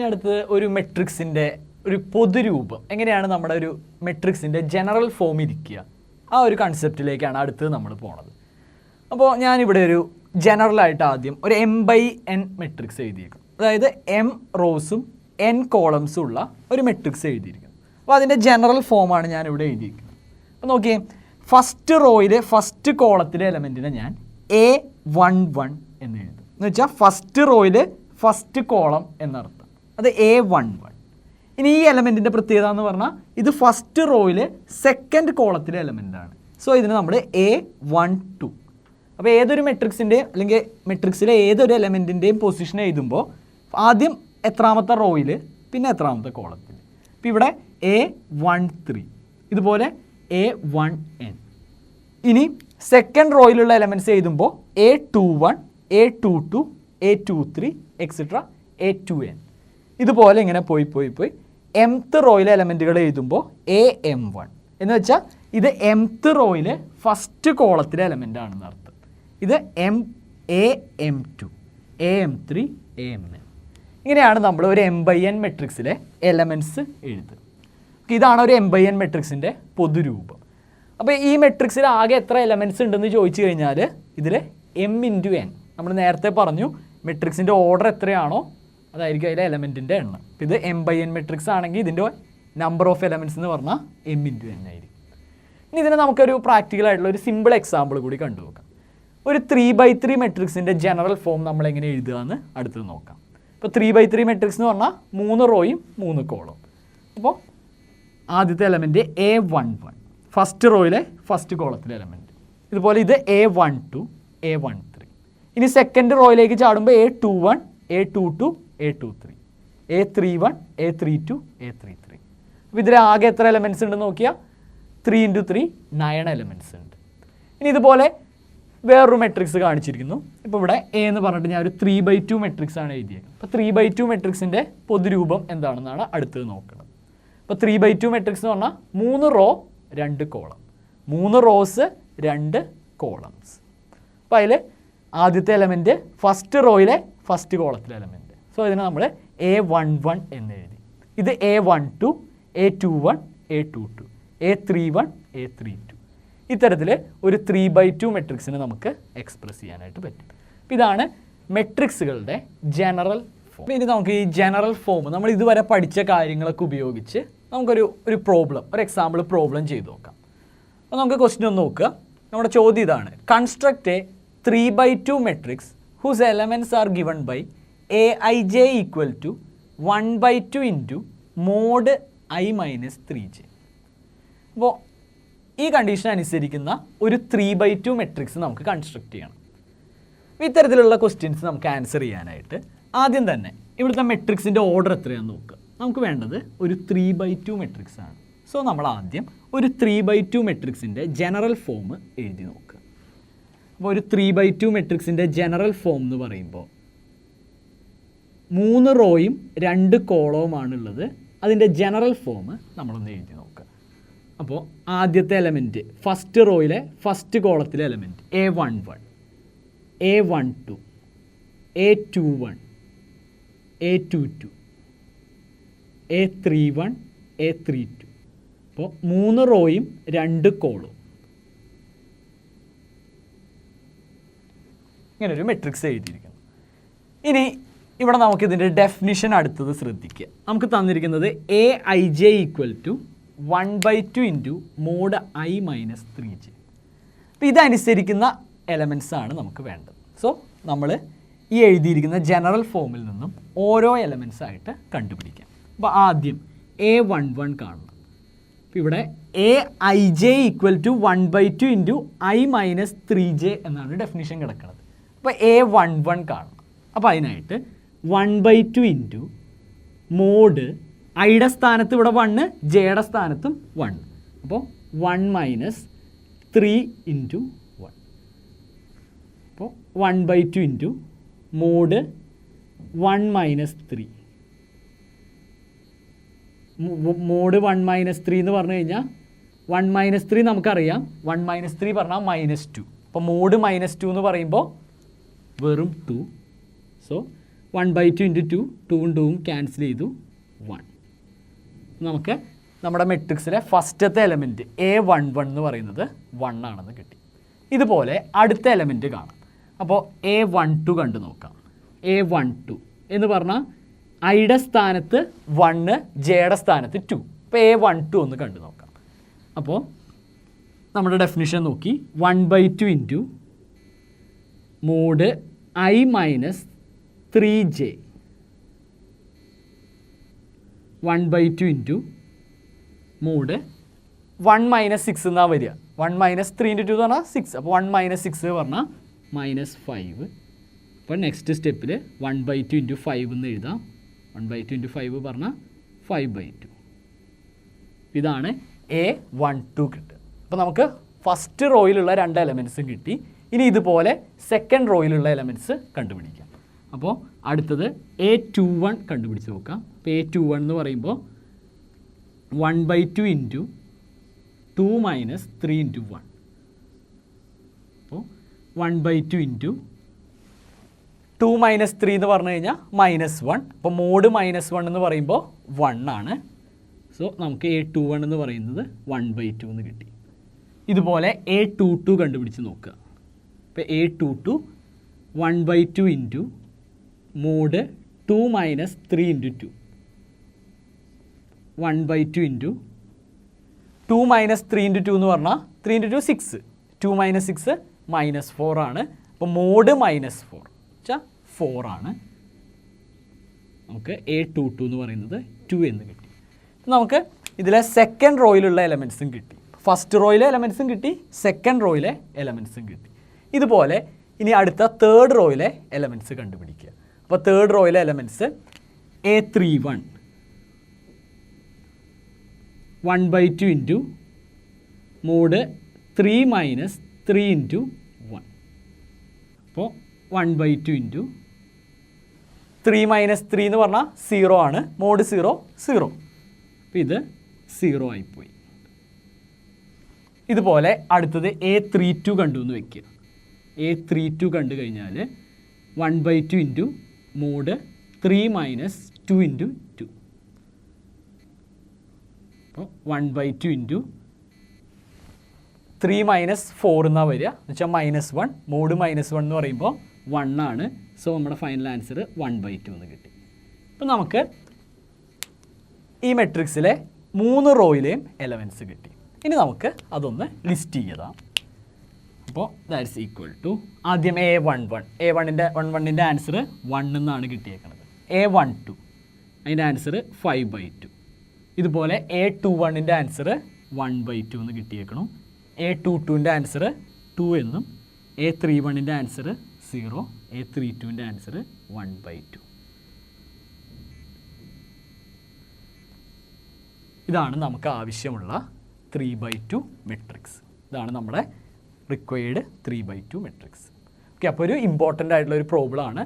ഇനി അടുത്ത് ഒരു മെട്രിക്സിൻ്റെ ഒരു പൊതുരൂപം എങ്ങനെയാണ് നമ്മുടെ ഒരു മെട്രിക്സിൻ്റെ ജനറൽ ഫോം ഇരിക്കുക ആ ഒരു കൺസെപ്റ്റിലേക്കാണ് അടുത്തത് നമ്മൾ പോണത്. അപ്പോൾ ഞാനിവിടെ ഒരു ജനറലായിട്ട് ആദ്യം ഒരു M/N മെട്രിക്സ് എഴുതിയിരിക്കും. അതായത് M റോസും N കോളംസും ഉള്ള ഒരു മെട്രിക്സ് എഴുതിയിരിക്കും. അപ്പോൾ അതിൻ്റെ ജനറൽ ഫോമാണ് ഞാനിവിടെ എഴുതിയിരിക്കുന്നത്. അപ്പോൾ നോക്കിയേ, ഫസ്റ്റ് റോയിലെ ഫസ്റ്റ് കോളത്തിലെ എലമെൻറ്റിനെ ഞാൻ A11 എന്ന് എഴുതും. എന്ന് വെച്ചാൽ ഫസ്റ്റ് റോയിലെ ഫസ്റ്റ് കോളം എന്നർത്ഥം. അത് A11. ഇനി ഈ എലമെൻറ്റിൻ്റെ പ്രത്യേകത എന്ന് പറഞ്ഞാൽ ഇത് ഫസ്റ്റ് റോയിലെ സെക്കൻഡ് കോളത്തിലെ എലമെൻ്റാണ്. സോ ഇതിന് നമ്മൾ A12. അപ്പോൾ ഏതൊരു മെട്രിക്സിൻ്റെ അല്ലെങ്കിൽ മെട്രിക്സിലെ ഏതൊരു എലമെൻറ്റിൻ്റെയും പൊസിഷൻ എഴുതുമ്പോൾ ആദ്യം എത്രാമത്തെ റോയിൽ പിന്നെ എത്രാമത്തെ കോളത്തിൽ. അപ്പോൾ ഇവിടെ A13, ഇതുപോലെ A1n. ഇനി സെക്കൻഡ് റോയിലുള്ള എലമെൻറ്റ്സ് എഴുതുമ്പോൾ A21, A22, A23 etcetera A2n. ഇതുപോലെ ഇങ്ങനെ പോയി mth റോയിലെ എലമെൻറ്റുകൾ എഴുതുമ്പോൾ AM1 എന്ന് വെച്ചാൽ ഇത് mth റോയിലെ ഫസ്റ്റ് കോളത്തിലെ എലമെൻ്റ് ആണെന്ന് അർത്ഥം. ഇത് AM2, AM3, AMn. ഇങ്ങനെയാണ് നമ്മൾ ഒരു M/N മെട്രിക്സിലെ എലമെൻറ്റ്സ് എഴുതുക. ഇതാണ് ഒരു M/N മെട്രിക്സിൻ്റെ പൊതുരൂപം. അപ്പോൾ ഈ മെട്രിക്സിൽ ആകെ എത്ര എലമെൻറ്റ്സ് ഉണ്ടെന്ന് ചോദിച്ചു കഴിഞ്ഞാൽ ഇതിൽ M×n. നമ്മൾ നേരത്തെ പറഞ്ഞു മെട്രിക്സിൻ്റെ ഓർഡർ എത്രയാണോ അതായിരിക്കും അതിലെ എലമെൻറ്റിൻ്റെ എണ്ണം. ഇത് M/N മെട്രിക്സ് ആണെങ്കിൽ ഇതിൻ്റെ നമ്പർ ഓഫ് എലമെൻറ്റ്സ് എന്ന് പറഞ്ഞാൽ M×n ആയിരിക്കും. ഇനി ഇതിനെ നമുക്കൊരു പ്രാക്ടിക്കലായിട്ടുള്ള ഒരു സിമ്പിൾ എക്സാമ്പിൾ കൂടി കണ്ടുനോക്കാം. ഒരു 3/3 മെട്രിക്സിൻ്റെ ജനറൽ ഫോം നമ്മൾ എങ്ങനെ എഴുതുക എന്ന് അടുത്തത് നോക്കാം. ഇപ്പോൾ 3/3 മെട്രിക്സ് എന്ന് പറഞ്ഞാൽ 3 റോയും 3 കോളവും. അപ്പോൾ ആദ്യത്തെ എലമെൻറ്റ് A11, ഫസ്റ്റ് റോയിലെ ഫസ്റ്റ് കോളത്തിലെ എലമെൻറ്റ്. ഇതുപോലെ ഇത് A12, A13. ഇനി second റോയിലേക്ക് ചാടുമ്പോൾ A21, A22, A23, A31, A32, A33. അപ്പോൾ ഇതിൽ ആകെ എത്ര എലമെൻറ്റ്സ് ഉണ്ടെന്ന് നോക്കിയാൽ 3 × 3 9 എലമെൻറ്റ്സ് ഉണ്ട്. ഇനി ഇതുപോലെ വേറൊരു മെട്രിക്സ് കാണിച്ചിരിക്കുന്നു. ഇപ്പോൾ ഇവിടെ A എന്ന് പറഞ്ഞിട്ട് ഞാൻ ഒരു 3/2 മെട്രിക്സ് ആണ് എഴുതിയത്. അപ്പോൾ 3/2 മെട്രിക്സിൻ്റെ പൊതുരൂപം എന്താണെന്നാണ് അടുത്തത് നോക്കുന്നത്. അപ്പോൾ 3/2 മെട്രിക്സ് എന്ന് പറഞ്ഞാൽ 3 റോ 2 കോളം, 3 റോസ് 2 കോളംസ്. അപ്പോൾ അതിൽ ആദ്യത്തെ എലമെൻറ്റ് ഫസ്റ്റ് റോയിലെ ഫസ്റ്റ് കോളത്തിലെ എലമെൻറ്റ്. സോ ഇതിനെ നമ്മൾ A11 എന്ന് എഴുതി. ഇത് A12, A21, A22, A31, A32. ഇത്തരത്തിൽ ഒരു 3/2 മെട്രിക്സിനെ നമുക്ക് എക്സ്പ്രസ് ചെയ്യാനായിട്ട് പറ്റും. അപ്പോൾ ഇതാണ് മെട്രിക്സുകളുടെ ജനറൽ ഫോം. ഇനി നമുക്ക് ഈ ജനറൽ ഫോം നമ്മൾ ഇതുവരെ പഠിച്ച കാര്യങ്ങളൊക്കെ ഉപയോഗിച്ച് നമുക്കൊരു പ്രോബ്ലം, ഒരു എക്സാമ്പിൾ പ്രോബ്ലം ചെയ്ത് നോക്കാം. അപ്പോൾ നമുക്ക് ക്വസ്റ്റ്യൻ ഒന്ന് നോക്കുക. നമ്മുടെ ചോദ്യം ഇതാണ്: construct a 3/2 matrix whose elements are given by Aij = 1/2 × mod I - 3j. അപ്പോൾ ഈ കണ്ടീഷൻ അനുസരിക്കുന്ന ഒരു 3/2 മെട്രിക്സ് നമുക്ക് കൺസ്ട്രക്ട് ചെയ്യണം. ഇത്തരത്തിലുള്ള ക്വസ്റ്റ്യൻസ് നമുക്ക് ആൻസർ ചെയ്യാനായിട്ട് ആദ്യം തന്നെ ഇവിടുത്തെ മെട്രിക്സിൻ്റെ ഓർഡർ എത്രയാണെന്ന് നോക്കുക. നമുക്ക് വേണ്ടത് ഒരു 3/2 മെട്രിക്സ് ആണ്. സോ നമ്മൾ ആദ്യം ഒരു 3/2 മെട്രിക്സിൻ്റെ ജനറൽ ഫോം എഴുതി നോക്കുക. അപ്പോൾ ഒരു 3/2 മെട്രിക്സിൻ്റെ ജനറൽ ഫോം എന്ന് പറയുമ്പോൾ 3 റോയും 2 കോളവുമാണുള്ളത്. അതിൻ്റെ ജനറൽ ഫോം നമ്മളൊന്ന് എഴുതി നോക്കുക. അപ്പോൾ ആദ്യത്തെ എലമെൻറ്റ് ഫസ്റ്റ് റോയിലെ ഫസ്റ്റ് കോളത്തിലെ element A11, A12, A21, A22, A31, A32. അപ്പോൾ 3 റോയും 2 കോളും. ഇങ്ങനൊരു മെട്രിക്സ് എഴുതിയിരിക്കുന്നു. ഇനി ഇവിടെ നമുക്കിതിൻ്റെ ഡെഫിനിഷൻ അടുത്തത് ശ്രദ്ധിക്കുക. നമുക്ക് തന്നിരിക്കുന്നത് Aij = 1/2 × mod I - 3j. അപ്പോൾ ഇതനുസരിക്കുന്ന എലമെൻറ്റ്സ് ആണ് നമുക്ക് വേണ്ടത്. സോ നമ്മൾ ഈ എഴുതിയിരിക്കുന്ന ജനറൽ ഫോമിൽ നിന്നും ഓരോ എലമെൻറ്റ്സ് ആയിട്ട് കണ്ടുപിടിക്കാം. അപ്പോൾ ആദ്യം A11 കാണണം. അപ്പോൾ ഇവിടെ Aij = 1/2 × I - 3j എന്നാണ് ഡെഫിനിഷൻ കിടക്കുന്നത്. അപ്പോൾ A11 കാണണം. അപ്പോൾ അതിനായിട്ട് 1/2 × മോഡ് ഐയുടെ സ്ഥാനത്ത് ഇവിടെ 1, ജെയുടെ സ്ഥാനത്തും 1. അപ്പോൾ 1 - 3 × 1. അപ്പോൾ 1/2 × മോഡ് 1 - 3. മോഡ് 1 - 3 എന്ന് പറഞ്ഞു കഴിഞ്ഞാൽ 1 - 3 നമുക്കറിയാം. 1 - 3 പറഞ്ഞാൽ -2. അപ്പോൾ മോഡ് -2 എന്ന് പറയുമ്പോൾ വെറും 2. സോ 1/2 ഇൻറ്റു 2, 2ഉം 2ഉം ക്യാൻസൽ ചെയ്തു 1. നമുക്ക് നമ്മുടെ മെട്രിക്സിലെ ഫസ്റ്റത്തെ എലമെൻറ്റ് A11 എന്ന് പറയുന്നത് 1 ആണെന്ന് കിട്ടി. ഇതുപോലെ അടുത്ത എലമെൻറ്റ് കാണാം. അപ്പോൾ A12 കണ്ടു നോക്കാം. A12 എന്ന് പറഞ്ഞാൽ ഐയുടെ സ്ഥാനത്ത് 1, ജെയുടെ സ്ഥാനത്ത് 2. അപ്പോൾ A12 ഒന്ന് കണ്ടു നോക്കാം. അപ്പോൾ നമ്മുടെ ഡെഫിനിഷൻ നോക്കി 1/2 into mode I minus 3j 1/2 into mode 1 minus 6 എന്നാണ് വരിക. 1 മൈനസ് 3 ഇൻറ്റു 2 എന്ന് പറഞ്ഞാൽ 6. അപ്പോൾ 1 മൈനസ് 6 പറഞ്ഞാൽ -5. അപ്പോൾ നെക്സ്റ്റ് സ്റ്റെപ്പിൽ 1/2 ഇൻറ്റു 5 എന്ന് എഴുതാം. 1/2 ഇൻറ്റു 5 പറഞ്ഞാൽ 5/2. ഇതാണ് A12 കിട്ടുക. അപ്പോൾ നമുക്ക് ഫസ്റ്റ് റോയിലുള്ള 2 എലമെൻറ്റ്സും കിട്ടി. ഇനി ഇതുപോലെ സെക്കൻഡ് റോയിലുള്ള എലമെൻറ്റ്സ് കണ്ടുപിടിക്കാം. അപ്പോൾ അടുത്തത് A21 കണ്ടുപിടിച്ച് നോക്കാം. അപ്പോൾ A21 എന്ന് പറയുമ്പോൾ 1/2 ഇൻറ്റു 2 മൈനസ് 3 ഇൻറ്റു 1. അപ്പോൾ 1/2 ഇൻറ്റു 2 മൈനസ് 3 എന്ന് പറഞ്ഞു കഴിഞ്ഞാൽ -1. അപ്പോൾ മോഡ് -1 എന്ന് പറയുമ്പോൾ 1 ആണ്. സോ നമുക്ക് A21 എന്ന് പറയുന്നത് 1/2 എന്ന് കിട്ടി. ഇതുപോലെ A22 കണ്ടുപിടിച്ച് നോക്കുക. അപ്പോൾ A22 1/2 into mode 2 minus 3 into 2. 1/2 into 2 minus 3 into 2 എന്ന് പറഞ്ഞാൽ 3 ഇൻറ്റു 2 6. 2 മൈനസ് 6 -4 ആണ്. അപ്പോൾ മോഡ് -4 വെച്ചാൽ 4 ആണ്. നമുക്ക് A22 എന്ന് പറയുന്നത് 2 എന്ന് കിട്ടി. നമുക്ക് ഇതിലെ സെക്കൻഡ് റോയിലുള്ള എലമെൻറ്റ്സും കിട്ടി. ഫസ്റ്റ് റോയിലെ എലമെൻറ്റ്സും കിട്ടി, സെക്കൻഡ് റോയിലെ എലമെൻറ്റ്സും കിട്ടി. ഇതുപോലെ ഇനി അടുത്ത തേർഡ് റോയിലെ എലമെൻറ്റ്സ് കണ്ടുപിടിക്കുക. അപ്പോൾ തേർഡ് റോയിലെ elements A31 1/2 into mod 3 minus 3 into 1. അപ്പോൾ 1/2 ഇൻറ്റു 3 മൈനസ് 3 എന്ന് പറഞ്ഞാൽ 0 ആണ്. മോഡ് 0 0. അപ്പോൾ ഇത് 0 ആയിപ്പോയി. ഇതുപോലെ അടുത്തത് A32 കണ്ടു എന്ന് വയ്ക്കുക. A32 കണ്ടു കഴിഞ്ഞാൽ 1/2 ഇൻറ്റു മോഡ് 3 മൈനസ് 2 ഇൻറ്റു 2. അപ്പോൾ 1/2 ഇൻറ്റു 3 മൈനസ് 4 എന്നാണ് വരിക. എന്ന് വെച്ചാൽ -1. മോഡ് -1 എന്ന് പറയുമ്പോൾ 1 ആണ്. സോ നമ്മുടെ ഫൈനൽ ആൻസർ 1/2 എന്ന് കിട്ടി. അപ്പോൾ നമുക്ക് ഈ മെട്രിക്സിലെ 3 റോയിലെയും എലമെൻറ്റ്സ് കിട്ടി. ഇനി നമുക്ക് അതൊന്ന് ലിസ്റ്റ് ചെയ്താം. അപ്പോൾ ദാറ്റ്സ് ഈക്വൽ ടു ആദ്യം A11ൻ്റെ ആൻസർ 1 എന്നാണ് കിട്ടിയേക്കുന്നത്. A12 അതിൻ്റെ ആൻസർ 5/2. ഇതുപോലെ A21ൻ്റെ ആൻസർ 1/2 എന്ന് കിട്ടിയേക്കണം. A22ൻ്റെ ആൻസർ 2 എന്നും, A31ൻ്റെ ആൻസർ 0, A32ൻ്റെ ആൻസർ 1/2. ഇതാണ് നമുക്ക് ആവശ്യമുള്ള 3/2 മെട്രിക്സ്. ഇതാണ് നമ്മുടെ റിക്വയർഡ് 3/2 മെട്രിക്സ്. ഓക്കെ, അപ്പോൾ ഒരു ഇമ്പോർട്ടൻ്റ് ആയിട്ടുള്ള ഒരു പ്രോബ്ലമാണ്.